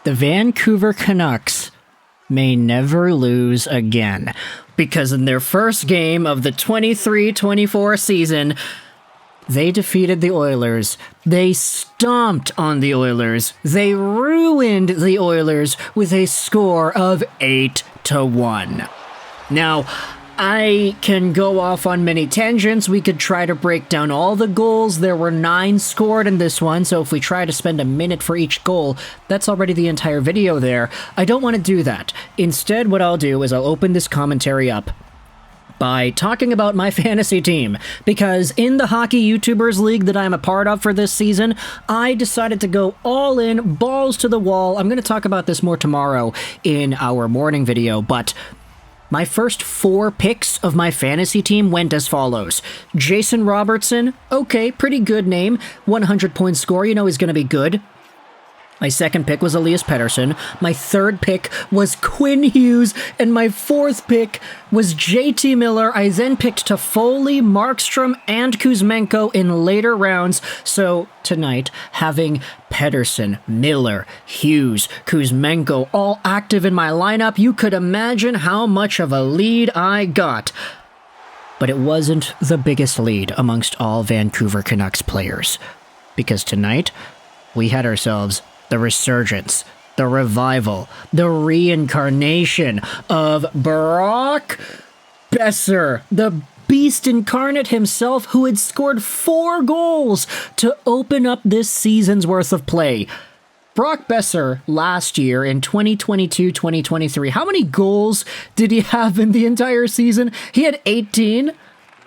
the Vancouver Canucks may never lose again, because in their first game of the 23-24 season, they defeated the Oilers. They stomped on the Oilers. They ruined the Oilers with a score of 8-1. Now, I can go off on many tangents. We could try to break down all the goals. There were 9 scored in this one, so if we try to spend a minute for each goal, that's already the entire video there. I don't want to do that. Instead, what I'll do is I'll open this commentary up by talking about my fantasy team, because in the Hockey YouTubers League that I'm a part of for this season, I decided to go all in, balls to the wall. I'm going to talk about this more tomorrow in our morning video, but my first 4 picks of my fantasy team went as follows. Jason Robertson, okay, pretty good name, 100-point score, you know he's going to be good. My second pick was Elias Pettersson, my third pick was Quinn Hughes, and my fourth pick was JT Miller. I then picked Toffoli, Markstrom, and Kuzmenko in later rounds, so tonight, having Pettersson, Miller, Hughes, Kuzmenko all active in my lineup, you could imagine how much of a lead I got. But it wasn't the biggest lead amongst all Vancouver Canucks players, because tonight, we had ourselves the resurgence, the revival, the reincarnation of Brock Boeser, the beast incarnate himself, who had scored 4 goals to open up this season's worth of play. Brock Boeser last year in 2022-2023, how many goals did he have in the entire season? He had 18.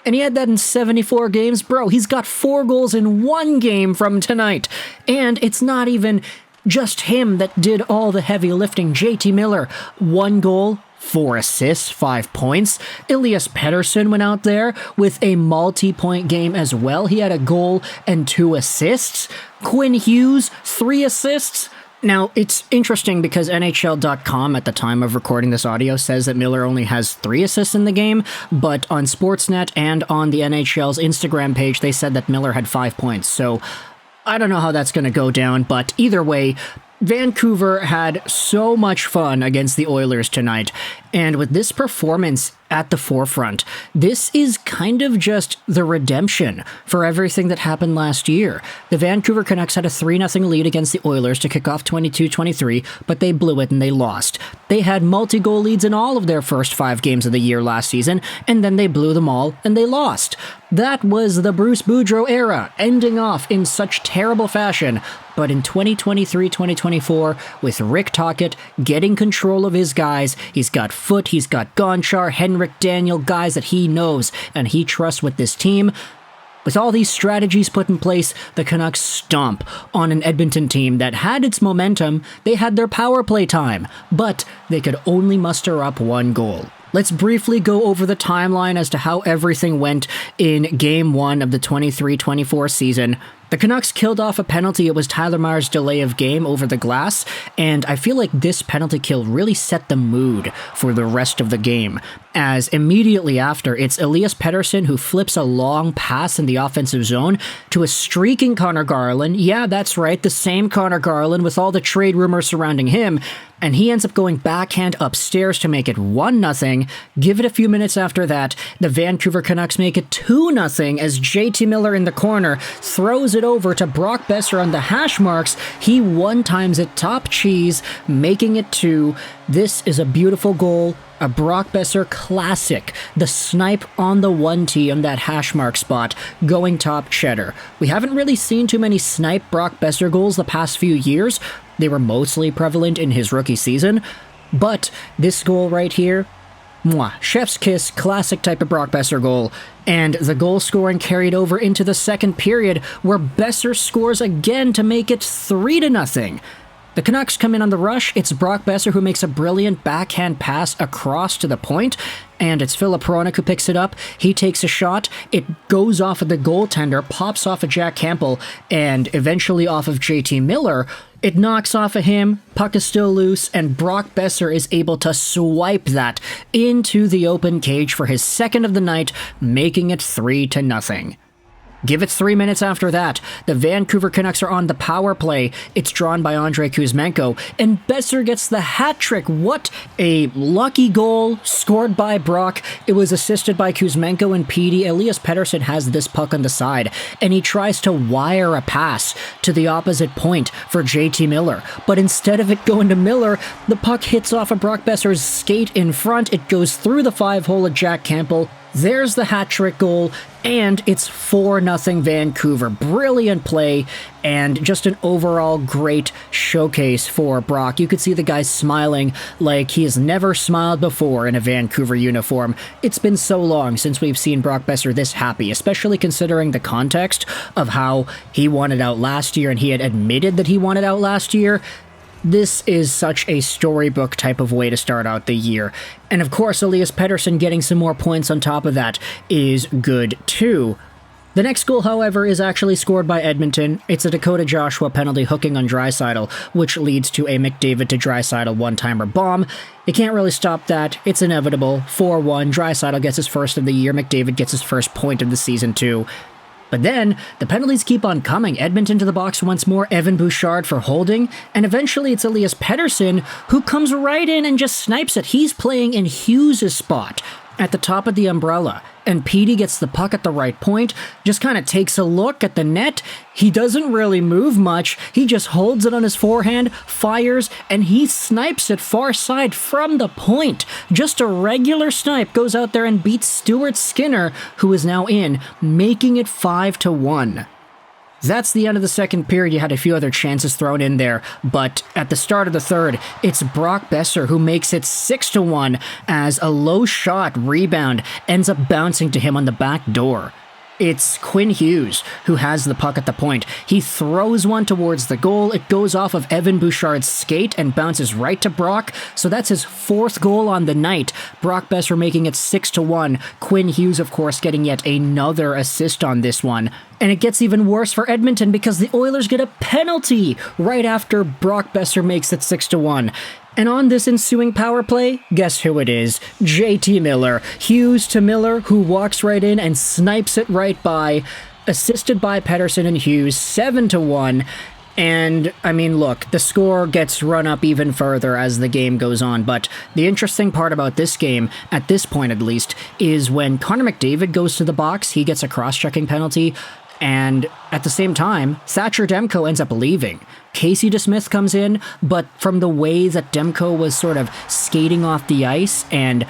And he had that in 74 games. Bro, he's got 4 goals in 1 game from tonight. And it's not even just him that did all the heavy lifting. JT Miller, 1 goal, 4 assists, 5 points. Elias Pettersson went out there with a multi-point game as well. He had a goal and 2 assists. Quinn Hughes, 3 assists. Now, it's interesting because NHL.com at the time of recording this audio says that Miller only has 3 assists in the game, but on Sportsnet and on the NHL's Instagram page, they said that Miller had 5 points. So I don't know how that's going to go down, but either way, Vancouver had so much fun against the Oilers tonight, and with this performance at the forefront, this is kind of just the redemption for everything that happened last year. The Vancouver Canucks had a 3-0 lead against the Oilers to kick off 22-23, but they blew it and they lost. They had multi-goal leads in all of their first 5 games of the year last season, and then they blew them all and they lost. That was the Bruce Boudreau era, ending off in such terrible fashion. But in 2023-2024, with Rick Tocchet getting control of his guys, he's got Foote, he's got Gonchar, Henrik, Daniel, guys that he knows and he trusts with this team. With all these strategies put in place, the Canucks stomp on an Edmonton team that had its momentum. They had their power play time, but they could only muster up 1 goal. Let's briefly go over the timeline as to how everything went in Game 1 of the 23-24 season. The Canucks killed off a penalty. It was Tyler Myers' delay of game over the glass, and I feel like this penalty kill really set the mood for the rest of the game, as immediately after, it's Elias Pettersson who flips a long pass in the offensive zone to a streaking Conor Garland. Yeah, that's right, the same Conor Garland with all the trade rumors surrounding him, and he ends up going backhand upstairs to make it 1-0. Give it a few minutes after that, the Vancouver Canucks make it 2-0 as JT Miller in the corner throws it over to Brock Boeser on the hash marks. He 1-times it top cheese, making it 2. This is a beautiful goal, a Brock Boeser classic. The snipe on the 1T on that hash mark spot, going top cheddar. We haven't really seen too many snipe Brock Boeser goals the past few years. They were mostly prevalent in his rookie season, but this goal right here, mwah, chef's kiss, classic type of Brock Boeser goal. And the goal scoring carried over into the second period, where Boeser scores again to make it 3-0. The Canucks come in on the rush. It's Brock Boeser who makes a brilliant backhand pass across to the point, and it's Filip Hronek who picks it up. He takes a shot. It goes off of the goaltender, pops off of Jack Campbell, and eventually off of JT Miller. It knocks off of him, puck is still loose, and Brock Boeser is able to swipe that into the open cage for his second of the night, making it 3-0. Give it 3 minutes after that. The Vancouver Canucks are on the power play. It's drawn by Andrei Kuzmenko, and Boeser gets the hat trick. What a lucky goal scored by Brock. It was assisted by Kuzmenko and Petey. Elias Pettersson has this puck on the side, and he tries to wire a pass to the opposite point for JT Miller. But instead of it going to Miller, the puck hits off of Brock Boeser's skate in front. It goes through the 5-hole of Jack Campbell. There's the hat trick goal, and it's 4-0 Vancouver. Brilliant play, and just an overall great showcase for Brock. You could see the guy smiling like he has never smiled before in a Vancouver uniform. It's been so long since we've seen Brock Boeser this happy, especially considering the context of how he wanted out last year, and he had admitted that he wanted out last year. This is such a storybook type of way to start out the year. And of course, Elias Pettersson getting some more points on top of that is good too. The next goal, however, is actually scored by Edmonton. It's a Dakota Joshua penalty hooking on Draisaitl, which leads to a McDavid to Draisaitl one-timer bomb. You can't really stop that. It's inevitable. 4-1. Draisaitl gets his first of the year. McDavid gets his first point of the season too. But then, the penalties keep on coming. Edmonton to the box once more, Evan Bouchard for holding, and eventually it's Elias Pettersson who comes right in and just snipes it. He's playing in Hughes' spot at the top of the umbrella, and Petey gets the puck at the right point, just kind of takes a look at the net. He doesn't really move much. He just holds it on his forehand, fires, and he snipes it far side from the point. Just a regular snipe, goes out there and beats Stuart Skinner, who is now in, making it 5-1. That's the end of the second period. You had a few other chances thrown in there, but at the start of the third, it's Brock Boeser who makes it 6-1 as a low shot rebound ends up bouncing to him on the back door. It's Quinn Hughes who has the puck at the point. He throws one towards the goal. It goes off of Evan Bouchard's skate and bounces right to Brock. So that's his 4th goal on the night. Brock Boeser making it 6-1. Quinn Hughes, of course, getting yet another assist on this one. And it gets even worse for Edmonton because the Oilers get a penalty right after Brock Boeser makes it 6-1. And on this ensuing power play, guess who it is? JT Miller. Hughes to Miller, who walks right in and snipes it right by. Assisted by Pettersson and Hughes, 7-1. And, I mean, look, the score gets run up even further as the game goes on, but the interesting part about this game, at this point at least, is when Connor McDavid goes to the box, he gets a cross-checking penalty, and at the same time, Thatcher Demko ends up leaving. Casey DeSmith comes in, but from the way that Demko was sort of skating off the ice and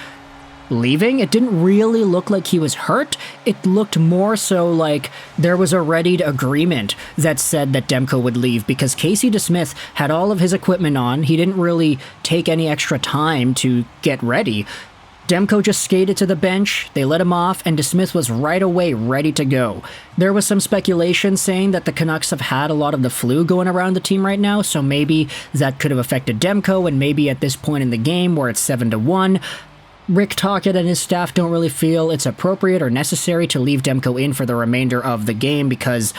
leaving, it didn't really look like he was hurt. It looked more so like there was a readied agreement that said that Demko would leave because Casey DeSmith had all of his equipment on. He didn't really take any extra time to get ready. Demko just skated to the bench, they let him off, and DeSmith was right away ready to go. There was some speculation saying that the Canucks have had a lot of the flu going around the team right now, so maybe that could have affected Demko, and maybe at this point in the game where it's 7-1, Rick Tocchet and his staff don't really feel it's appropriate or necessary to leave Demko in for the remainder of the game because,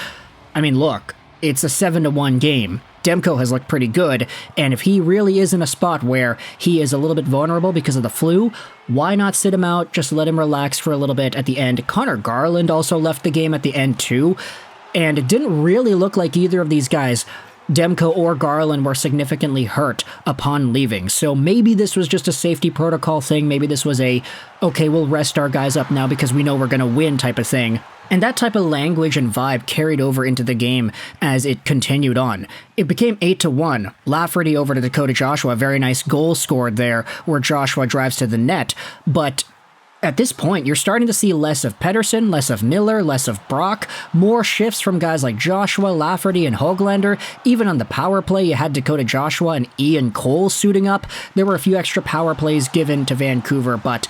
I mean, look, it's a 7-1 game. Demko has looked pretty good, and if he really is in a spot where he is a little bit vulnerable because of the flu, why not sit him out, just let him relax for a little bit at the end? Conor Garland also left the game at the end too, and it didn't really look like either of these guys, Demko or Garland, were significantly hurt upon leaving. So maybe this was just a safety protocol thing, maybe this was a, okay, we'll rest our guys up now because we know we're going to win type of thing. And that type of language and vibe carried over into the game as it continued on. It became 8-1. Lafferty over to Dakota Joshua, very nice goal scored there where Joshua drives to the net. But at this point, you're starting to see less of Pettersson, less of Miller, less of Brock, more shifts from guys like Joshua, Lafferty, and Höglander. Even on the power play, you had Dakota Joshua and Ian Cole suiting up. There were a few extra power plays given to Vancouver, but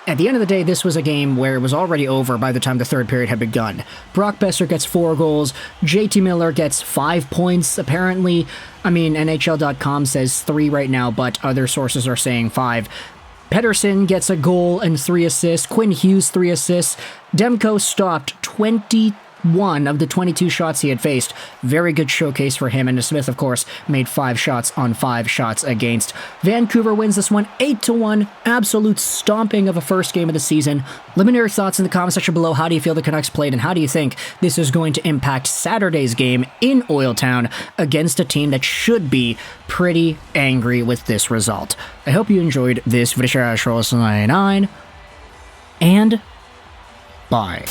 at the end of the day, this was a game where it was already over by the time the third period had begun. Brock Boeser gets 4 goals. JT Miller gets 5 points, apparently. I mean, NHL.com says 3 right now, but other sources are saying 5. Pettersson gets a goal and 3 assists. Quinn Hughes, 3 assists. Demko stopped 20 1 of the 22 shots he had faced. Very good showcase for him, and Smith, of course, made 5 shots on 5 shots against. Vancouver wins this one 8-1. Absolute stomping of a first game of the season. Let me know your thoughts in the comment section below. How do you feel the Canucks played, and how do you think this is going to impact Saturday's game in Oiltown against a team that should be pretty angry with this result? I hope you enjoyed this video, and bye.